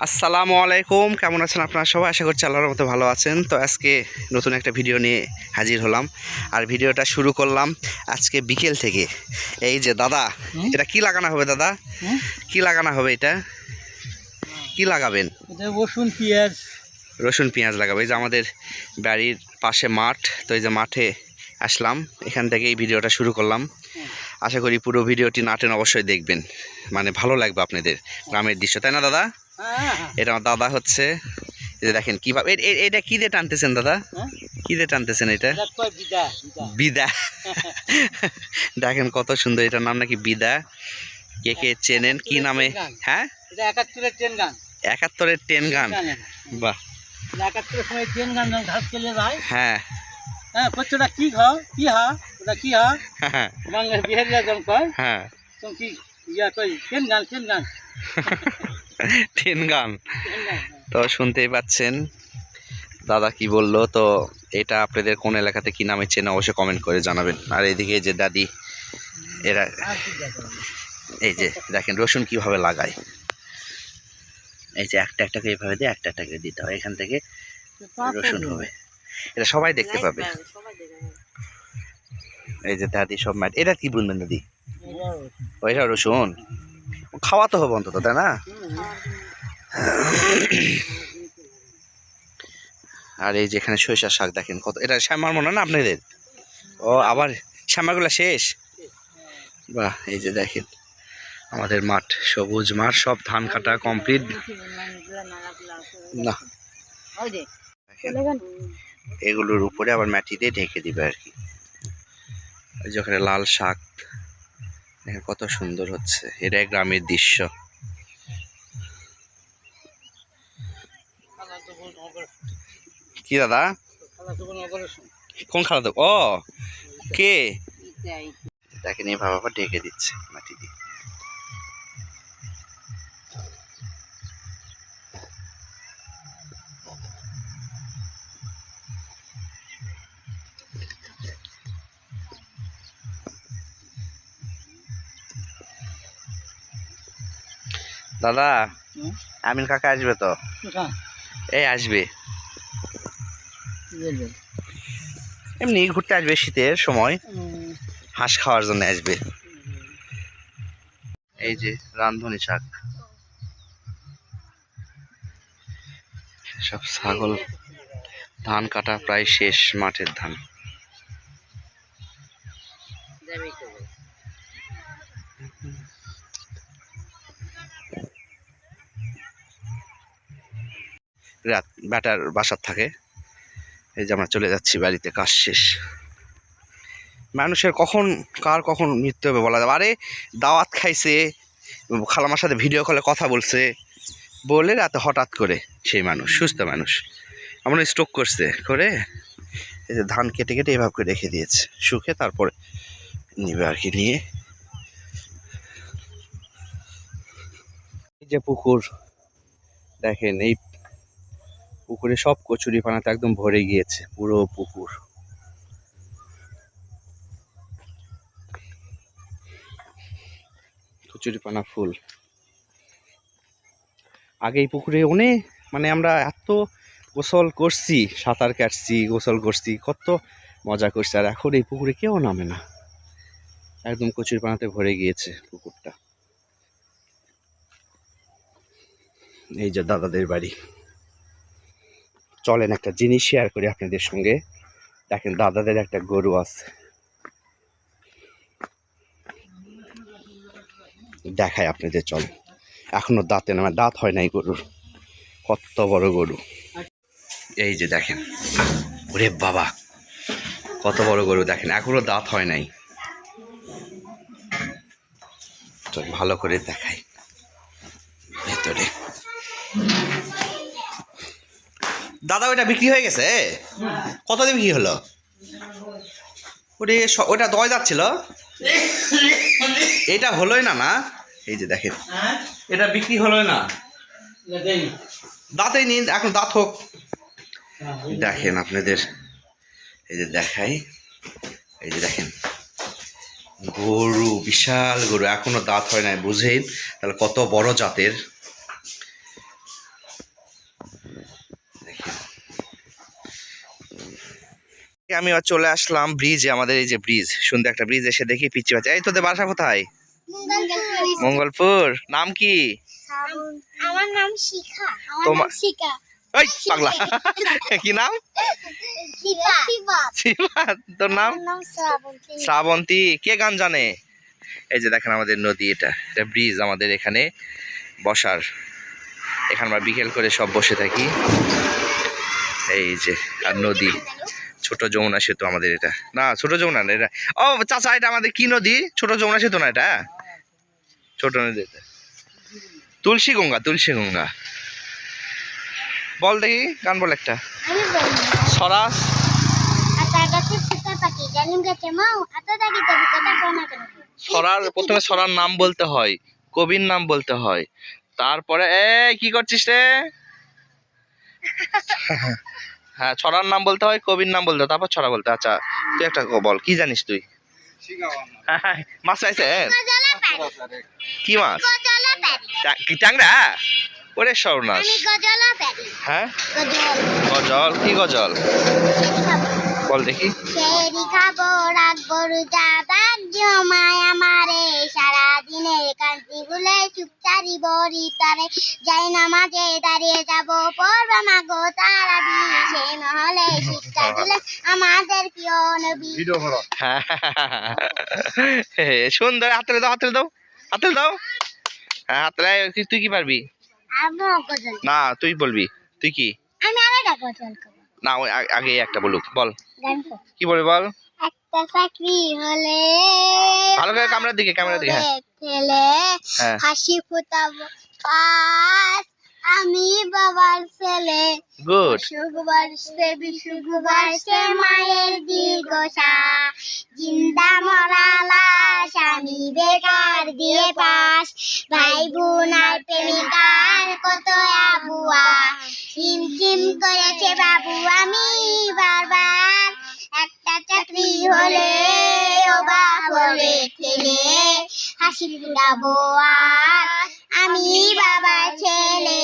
আসসালামু আলাইকুম, কেমন আছেন আপনারা সবাই? আশা করছি আল্লাহর মতো ভালো আছেন। তো আজকে নতুন একটা ভিডিও নিয়ে হাজির হলাম, আর ভিডিওটা শুরু করলাম আজকে বিকেল থেকে। এই যে দাদা, এটা কি লাগানো হবে দাদা? কি লাগানো হবে? এটা কি লাগাবেন? রসুন পেঁয়াজ। রসুন পেঁয়াজ লাগাবো। এই যে আমাদের বাড়ির পাশে মাঠ, তো এই যে মাঠে আসলাম, এখান থেকে এই ভিডিওটা শুরু করলাম। আশা করি পুরো ভিডিওটি না টেনে অবশ্যই দেখবেন, মানে ভালো লাগবে আপনাদের গ্রামের দৃশ্য, তাই না দাদা? এটা আমার দাদা হচ্ছে। এই যে দেখেন কিভাবে এটা কি দিয়ে টানতেছেন দাদা? কি দিয়ে টানতেছেন এটা? বিদা। দেখেন কত সুন্দর, এটার নাম নাকি বিদা। কে কে চেনেন কি নামে? হ্যাঁ, 71-এর ট্রেন গান। 71-এর ট্রেন গান। বাহ, 71-এর সময় ট্রেন গান যখন ঘাস চলে যায়। হ্যাঁ হ্যাঁ, ওটা কি খাও কি হা ওটা কি হা বাংলা বিহারিরা যখন কয়, হ্যাঁ তখন কি ইয়া কই ট্রেন গান ট্রেন গান। ট্রেন গান। তো শুনতেই পাচ্ছেন দাদা কি বললো। তো এটা আপনাদের কোন এলাকাতে কি নামে চেনে অবশ্যই কমেন্ট করে জানাবেন। আর এইদিকে যে দাদি, এরা এই যে দেখেন রসুন কিভাবে লাগায়। এই যে একটা একটাকে এইভাবে দিয়ে একটা একটাকে দিতে হয়, এখান থেকে রসুন হবে। এটা সবাই দেখতে পাবে। এই যে দাদি সব ম্যাট, এটা কি বলবেন দাদি? ওইটা রসুন খাওয়া তো হবে অন্তত, তাই না? আর এই যে এখানে সরিষা শাক দেখেন কত, এটা শ্যামার মনে না আপনাদের? ও আবার শ্যামাগুলা শেষ। বাহ, এই যে দেখেন আমাদের মাঠ, সবুজ মাঠ, সব ধান কাটা কমপ্লিট। না, এগুলোর উপরে আবার মাটি দিয়ে ঢেকে দিবে আর কি। ওই যে ওখানে লাল শাক দেখেন কত সুন্দর হচ্ছে, এটাই গ্রামের দৃশ্য। কি দাদা? কোন খালাতো? ও কে? দেখেন এইভাবে আবার ঢেকে দিচ্ছে মাটি দিয়ে। দাদা, আমিন কাকা আসবে তো? এই আসবে, এমনি ঘুরতে আসবে শীতের সময়, হাঁস খাওয়ার জন্য আসবে। এই যে রান্ধনি শাক, সব ছাগল। ধান কাটা প্রায় শেষ, মাঠের ধান। রাত ব্যাটার বাসার থাকে। এই যে আমরা চলে যাচ্ছি বাড়িতে, কাজ শেষ। মানুষের কখন কার কখন মৃত্যু হবে বলা যাবে। আরে দাওয়াত খাইছে, খালামার সাথে ভিডিও কলে কথা বলছে, বলে রাতে হঠাৎ করে সেই মানুষ, সুস্থ মানুষ, এমন স্ট্রোক করছে করে, এই যে ধান কেটে কেটে এভাবে করে রেখে দিয়েছে শুকে, তারপরে নিবে আর কি। নিয়ে এই যে পুকুর দেখেন, এই পুকুরে সব কচুরি পানাতে একদম ভরে গিয়েছে পুরো পুকুর। কচুরি পানা ফুল। আগে এই পুকুরে অনেক, মানে আমরা এত গোসল করছি, সাঁতার কাটছি, গোসল করছি, কত মজা করছি। আর এখন এই পুকুরে কেউ নামে না, একদম কচুরি পানাতে ভরে গিয়েছে পুকুরটা। এই যে দাদাদের বাড়ি। চলেন একটা জিনিস শেয়ার করি আপনাদের সঙ্গে। দেখেন দাদাদের একটা গরু আছে, দেখায় আপনাদের, চল। এখনো দাঁতে না, দাঁত হয় নাই গরুর, কত বড় গরু। এই যে দেখেন, ওরে বাবা কত বড় গরু দেখেন, এখনো দাঁত হয় নাই। চল ভালো করে দেখাই ভেতরে। দাদা ওইটা বিক্রি হয়ে গেছে? কত দিয়ে বিক্রি হলো? ওটা দয় যাচ্ছিল, এটা হলোই না। না, এই যে দেখেন এটা বিক্রি হলোই না, দাঁতেই নিন, এখন দাঁত হোক। দেখেন আপনাদের, এই যে দেখাই, এই যে দেখেন গরু, বিশাল গরু, এখনো দাঁত হয় নাই, বুঝেই তাহলে কত বড় জাতের। আমি আবার চলে আসলাম ব্রিজে, আমাদের এই যে ব্রিজ, সুন্দর একটা ব্রিজ, এসে দেখি পিচ্ছি বাচ্চা। এই তোদের বাসা কোথায়? মঙ্গলপুর। নাম কি? আমার নাম শিখা। তোমার শিখা। ওই পাগলা কি নাম? শিবা। শিবা। তোর নাম? আমার নাম শ্রাবন্তী। শ্রাবন্তী। কে গান জানে? এই যে দেখেন আমাদের নদী, এটা ব্রিজ আমাদের এখানে বসার। এখানে আমরা বিকেল করে সব বসে থাকি। এই যে আর নদী, ছোট যমুনা সেতু আমাদের এটা। না ছোট যমুনা না এটা। ও চাচা, এটা আমাদের কি নদী? ছোট যমুনা সেতু না এটা, ছোট নদী এটা তুলসী গঙ্গা। তুলসী গঙ্গা। বল দেখি গান বল একটা। আমি বলি সরাস। আতা গাছে ফুটা পাখি জালিম গাছে মাও আতা দাগি তবু কথা কোনা কেন? সরার প্রথমে সরার নাম বলতে হয়, কবির নাম বলতে হয়, তারপরে এই কি করছিস রে? হ্যাঁ, ছড়ার নাম বলতে হয়, কবির নাম বলতে হয়, তারপর ছড়া বলতে হয়। আচ্ছা তুই একটা বল, কি জানিস তুই? মাছ পাইছে? গজলা পারি। কি মাছ? গজলা পারি। কি ট্যাংরা? ওরে সর্বনাশ। আমি গজলা পারি। হ্যাঁ, গজল। গজল। কি গজল বল দেখি। সেরি খাবো রাখবো রোজা বাদ জমায় আমারে সারা দিনের কান্তি গুলে চুপচারি বরি তারে যাই নামাজে দাঁড়িয়ে যাব পড়বা মাগো তারা দিয়ে সে মহলে শিক্ষা দিলে আমাদের প্রিয় নবী। হ্যাঁ, সুন্দর। হাতলে দাও, হাতলে দাও, হাতলে দাও। হ্যাঁ, হাতলে। তুই কি পারবি? আমি গজল। না তুই বলবি। তুই কি? আমি আলাদা গজল করবো। না ওই আগে একটা বলুক, বল গান করবো। কি বলবি বল। একটা চাকরি হলে ভালো করে ক্যামেরার দিকে, ক্যামেরার দিকে। হ্যাঁ ছেলে হ্যাঁ। হাসি ফুটাবো পাস আমি বাবার ছেলে। গুড। সুখ বাড়ছে বিসুখ বাড়ছে মায়ের দীর্ঘশা জিন্দা মরা লাশ আমি বেকার দিয়ে পাস ভাই বোন আর প্রেমিকার কত আবুয়া হিমঝিম করেছে বাবু আমি বারবার একটা চাকরি হলে ওবা বলে ছেলে হাসি ফুটাবো আর আমি বাবার ছেলে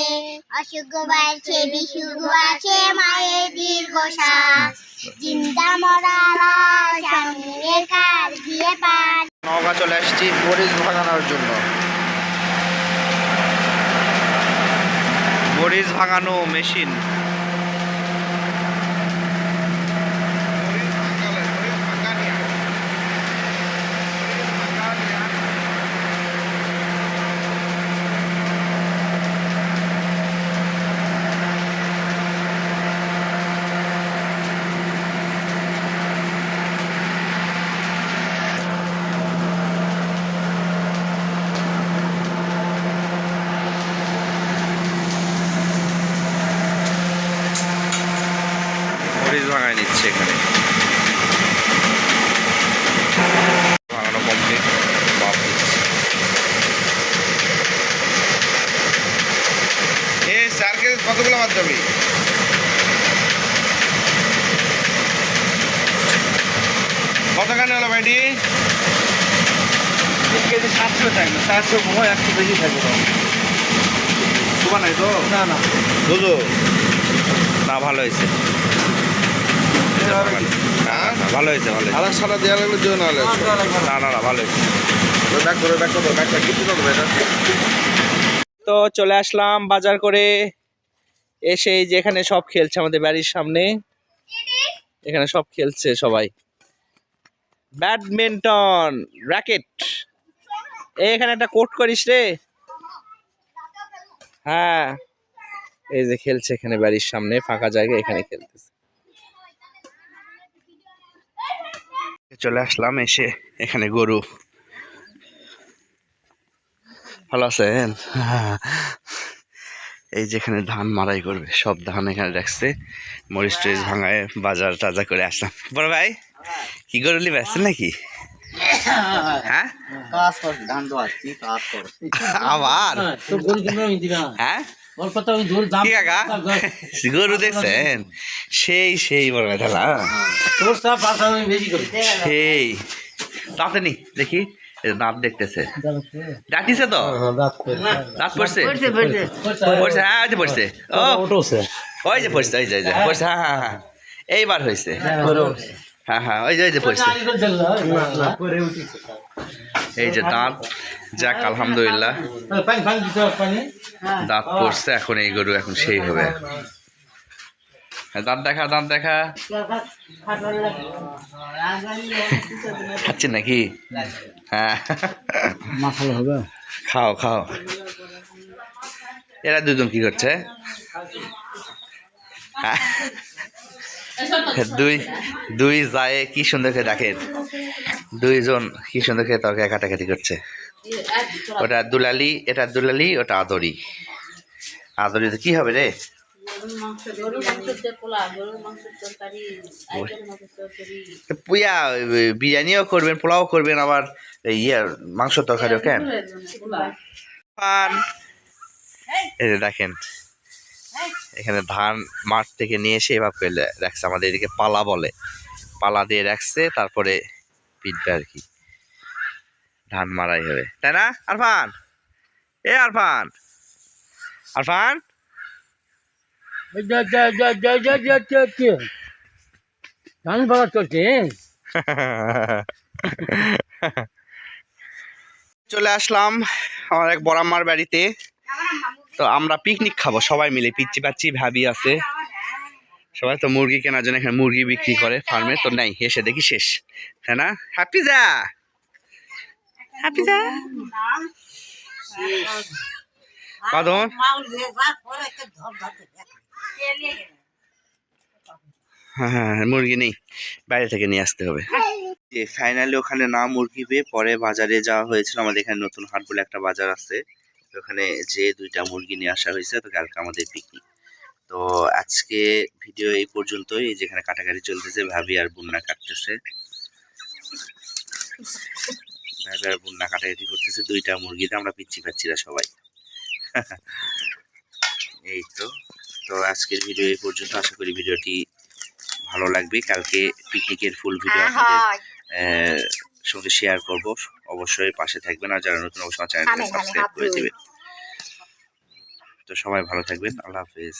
অসুখ বাড়ছে বিসুখ বাড়ছে মায়ের দীর্ঘশ্বাস জিন্দা মরা লাশ আমি বেকার দিয়ে পাস। নওগাঁ চলে আসছি মরিচ ভাঙানোর জন্য। মরিচ ভাঙানো মেশিন। মরিচ ভাঙায় নিচ্ছে এখানে। ভাঙানো কমপ্লিট। বাপ দিচ্ছে। এই স্যারকে কতগুলো মারতে হবে? কত গানে হলো ভাইটি? 1 কেজি 700 থাকবে, 700 হয়, একটু বেশি থাকবে। সুবা নাই তো? না না বুঝো না, ভালো হয়েছে। হ্যাঁ, ভালো হয়েছে, ভালো হয়েছে। আলাদা সারা দেওয়া লাগলে জন্য না না না, ভালো হয়েছে। ব্যাক করো ব্যাক করো ব্যাকটা কিছু করবে এটা। তো চলে আসলাম বাজার করে, এসে এই যে এখানে সব খেলছে আমাদের বাড়ির সামনে। এখানে সব খেলছে সবাই ব্যাডমিন্টন, র্যাকেট। এখানে একটা কোর্ট করিস রে। হ্যাঁ, এই যে খেলছে এখানে বাড়ির সামনে ফাঁকা জায়গা, এখানে খেলতেছে। চলে আসলাম, এসে এখানে গরু। ভালো আছেন? এই যেখানে ধান মারাই করবে, সব ধান এখানে রাখছে। মরিচ টরিচ ভাঙায় বাজার টাজা করে আসলাম। বড় ভাই, কি গরু নিয়ে আসছেন নাকি? হ্যাঁ, কাজ কর, ধান দোয়াচ্ছি, কাজ কর। আবার তো গরু কিনবো আমি দিবা। হ্যাঁ, অল্প তো আমি দূর দাম। কি কাকা গরু দেখছেন? সেই সেই বড় ভাই তাহলে তোর সব পাশা আমি বেশি করি। সেই তাতে নি দেখি, এই দাঁত দেখতেছে। ডাকিছে তো? দাঁত পড়ছে? পড়ছে, হ্যাঁ ওই যে পড়ছে। ও ওটোছে। ওই যে পড়ছে, ওই যে পড়ছে। হ্যাঁ হ্যাঁ হ্যাঁ, এইবার হয়েছে হ্যাঁ হ্যাঁ ওই যে পড়ছে এই যে দাঁত যাক আলহামদুলিল্লাহ দাঁত পড়ছে এখন এই গরু এখন সেই হবে দাঁত দেখা খাচ্ছেন নাকি হ্যাঁ খাও এরা দুজন কি করছে দুই যায় কি সুন্দর করে দেখেন দুইজন কি সুন্দর করে তরকারি কাটাকাটি করছে ওটা দুলালি এটা দুলালি ওটা আদরি তো কি হবে রে পুয়া বিরিয়ানিও করবেন পোলাও করবেন আবার ইয়ে মাংস তরকারিও কেন এই যে দেখেন এখানে ধান মাঠ থেকে নিয়ে এসে এভাবে করে রাখছে আমাদের এদিকে পালা বলে পালা দিয়ে রাখছে তারপরে পিটবে আর কি ধান মারাই হবে তাই না আরফান আরফান ধান ভাড়া চলছে চলে আসলাম আমার এক বড়াম্মার বাড়িতে তো আমরা পিকনিক খাবো সবাই মিলে পিচ্ছি পাচ্ছি ভাবি আছে সবাই তো মুরগি কেনার জন্য এখানে মুরগি বিক্রি করে ফার্মে তো নাই এসে দেখি শেষ তাই না হাফিজা কদম হ্যাঁ মুরগি নেই বাইরে থেকে নিয়ে আসতে হবে যে ফাইনালি ওখানে না মুরগি পেয়ে পরে বাজারে যাওয়া হয়েছিল আমাদের এখানে নতুন হাট বলে একটা বাজার আছে ওখানে যে 2টা মুরগি নিয়ে আসা হয়েছে তো কালকে আমাদের পিকনিক তো আজকে ভিডিও এই পর্যন্তই যেখানে কাটাকাটি চলতেছে ভাবি আর বুন্না কাটতেছে ভাবি আর বুন্না কাটাকাটি করতেছে 2টা মুরগিতে আমরা পিচ্ছি পাচ্ছি না সবাই এই তো আজকের ভিডিও এই পর্যন্ত আশা করি ভিডিওটি ভালো লাগবে কালকে পিকনিকের ফুল ভিডিও আপনাদের সঙ্গে শেয়ার করব অবশ্যই পাশে থাকবেন আর যারা নতুন অবশ্যই চ্যানেলটাকে সাবস্ক্রাইব করে দেবেন তো সবাই ভালো থাকবেন আল্লাহ হাফেজ